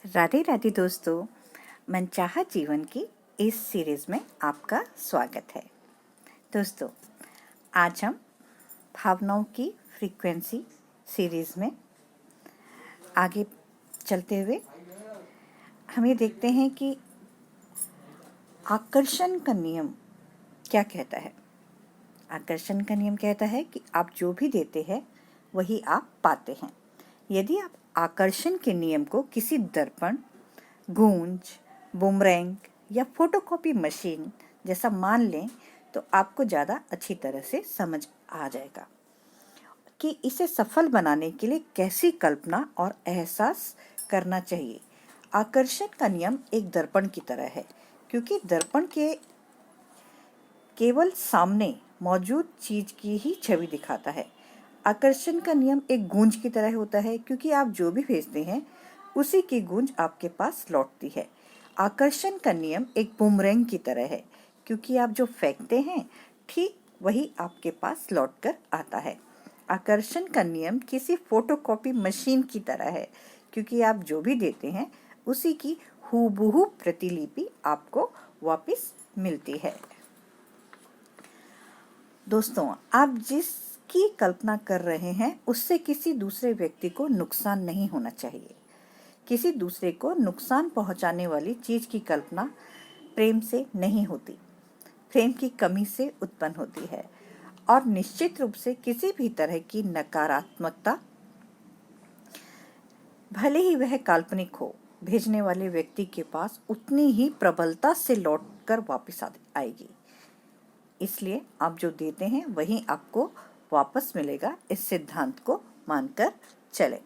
राधे राधे दोस्तों, मनचाहा जीवन की इस सीरीज़ में आपका स्वागत है। दोस्तों, आज हम भावनाओं की फ्रीक्वेंसी सीरीज़ में आगे चलते हुए हम ये देखते हैं कि आकर्षण का नियम क्या कहता है। आकर्षण का नियम कहता है कि आप जो भी देते हैं वही आप पाते हैं। यदि आप आकर्षण के नियम को किसी दर्पण, गूंज, बुमरैंग या फोटोकॉपी मशीन जैसा मान लें तो आपको ज़्यादा अच्छी तरह से समझ आ जाएगा कि इसे सफल बनाने के लिए कैसी कल्पना और एहसास करना चाहिए। आकर्षण का नियम एक दर्पण की तरह है, क्योंकि दर्पण के केवल सामने मौजूद चीज की ही छवि दिखाता है। आकर्षण का नियम एक गूंज की तरह होता है, क्योंकि आप जो भी भेजते हैं उसी की गूंज आपके पास लौटती है। आकर्षण का नियम एक बुमरैंग की तरह है, क्योंकि आप जो फेंकते हैं ठीक वही आपके पास लौटकर आता है। आकर्षण का नियम किसी फोटोकॉपी मशीन की तरह है, क्योंकि आप जो भी देते हैं उसी की हूबहू प्रतिलिपि आपको वापस मिलती है। दोस्तों, आप जिसकी कल्पना कर रहे हैं उससे किसी दूसरे व्यक्ति को नुकसान नहीं होना चाहिए। किसी दूसरे को नुकसान पहुंचाने वाली चीज की कल्पना प्रेम से नहीं होती, प्रेम की कमी से उत्पन्न होती है। और निश्चित रूप से किसी भी तरह की नकारात्मकता, भले ही वह काल्पनिक हो, भेजने वाले व्यक्ति के पास उतनी ही प्रबलता से लौटकर वापस आएगी। इसलिए आप जो देते हैं वही आपको वापस मिलेगा, इस सिद्धांत को मानकर चले।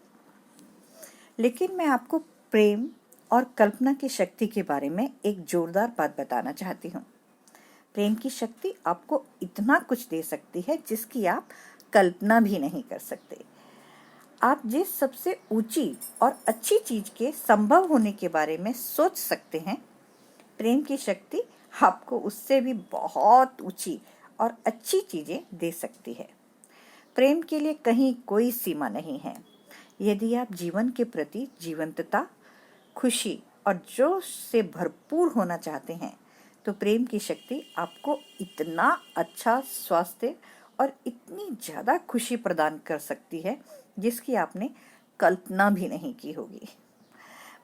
लेकिन मैं आपको प्रेम और कल्पना की शक्ति के बारे में एक जोरदार बात बताना चाहती हूँ। प्रेम की शक्ति आपको इतना कुछ दे सकती है जिसकी आप कल्पना भी नहीं कर सकते। आप जिस सबसे ऊंची और अच्छी चीज के संभव होने के बारे में सोच सकते हैं, प्रेम की शक्ति आपको उससे भी बहुत ऊंची और अच्छी चीजें दे सकती है। प्रेम के लिए कहीं कोई सीमा नहीं है। यदि आप जीवन के प्रति जीवंतता, खुशी और जोश से भरपूर होना चाहते हैं तो प्रेम की शक्ति आपको इतना अच्छा स्वास्थ्य और इतनी ज़्यादा खुशी प्रदान कर सकती है जिसकी आपने कल्पना भी नहीं की होगी।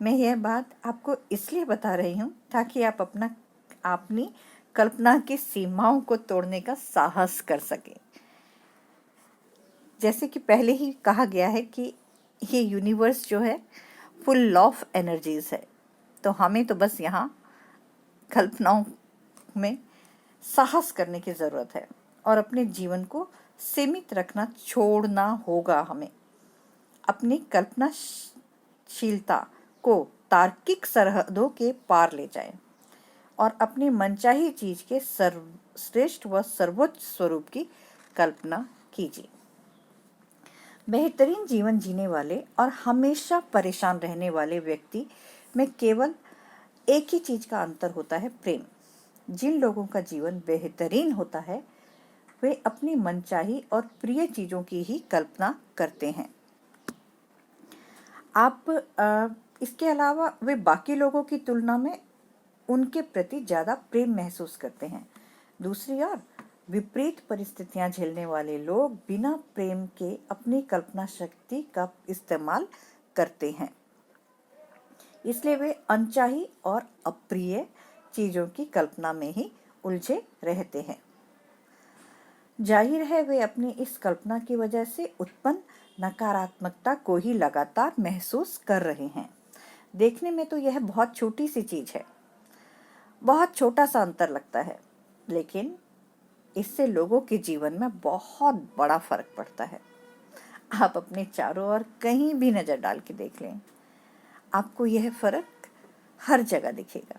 मैं यह बात आपको इसलिए बता रही हूँ ताकि आप अपनी कल्पना की सीमाओं को तोड़ने का साहस कर सकें। जैसे कि पहले ही कहा गया है कि ये यूनिवर्स जो है फुल ऑफ एनर्जीज है, तो हमें तो बस यहाँ कल्पनाओं में साहस करने की ज़रूरत है और अपने जीवन को सीमित रखना छोड़ना होगा। हमें अपनी कल्पनाशीलता को तार्किक सरहदों के पार ले जाएं और अपनी मनचाही चीज के सर्वश्रेष्ठ व सर्वोच्च स्वरूप की कल्पना कीजिए। बेहतरीन जीवन जीने वाले और हमेशा परेशान रहने वाले व्यक्ति में केवल एक ही चीज का अंतर होता है, प्रेम। जिन लोगों का जीवन बेहतरीन होता है वे अपनी मनचाही और प्रिय चीजों की ही कल्पना करते हैं। इसके अलावा वे बाकी लोगों की तुलना में उनके प्रति ज्यादा प्रेम महसूस करते हैं। दूसरी ओर विपरीत परिस्थितियां झेलने वाले लोग बिना प्रेम के अपनी कल्पना शक्ति का इस्तेमाल करते हैं, इसलिए वे अनचाही और अप्रिय चीजों की कल्पना में ही उलझे रहते हैं। जाहिर है वे अपनी इस कल्पना की वजह से उत्पन्न नकारात्मकता को ही लगातार महसूस कर रहे हैं। देखने में तो यह बहुत छोटी सी चीज है, बहुत छोटा सा अंतर लगता है, लेकिन इससे लोगों के जीवन में बहुत बड़ा फर्क पड़ता है। आप अपने चारों ओर कहीं भी नजर डाल के देख लें, आपको यह फर्क हर जगह दिखेगा।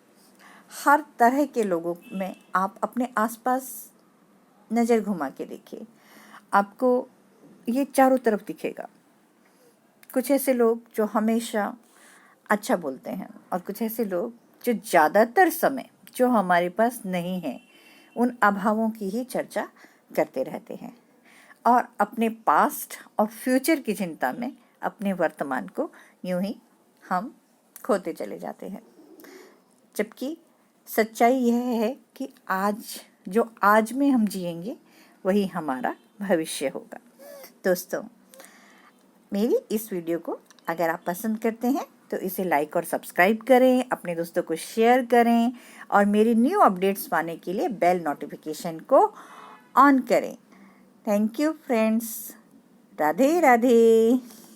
हर तरह के लोगों में आप अपने आसपास नजर घुमा के देखिए, आपको ये चारों तरफ दिखेगा। कुछ ऐसे लोग जो हमेशा अच्छा बोलते हैं और कुछ ऐसे लोग जो ज़्यादातर समय जो हमारे पास नहीं है उन अभावों की ही चर्चा करते रहते हैं और अपने पास्ट और फ्यूचर की चिंता में अपने वर्तमान को यूं ही हम खोते चले जाते हैं। जबकि सच्चाई यह है कि आज में हम जिएंगे वही हमारा भविष्य होगा। दोस्तों, मेरी इस वीडियो को अगर आप पसंद करते हैं तो इसे लाइक और सब्सक्राइब करें, अपने दोस्तों को शेयर करें और मेरी न्यू अपडेट्स पाने के लिए बेल नोटिफिकेशन को ऑन करें। Thank you friends. Radhe Radhe.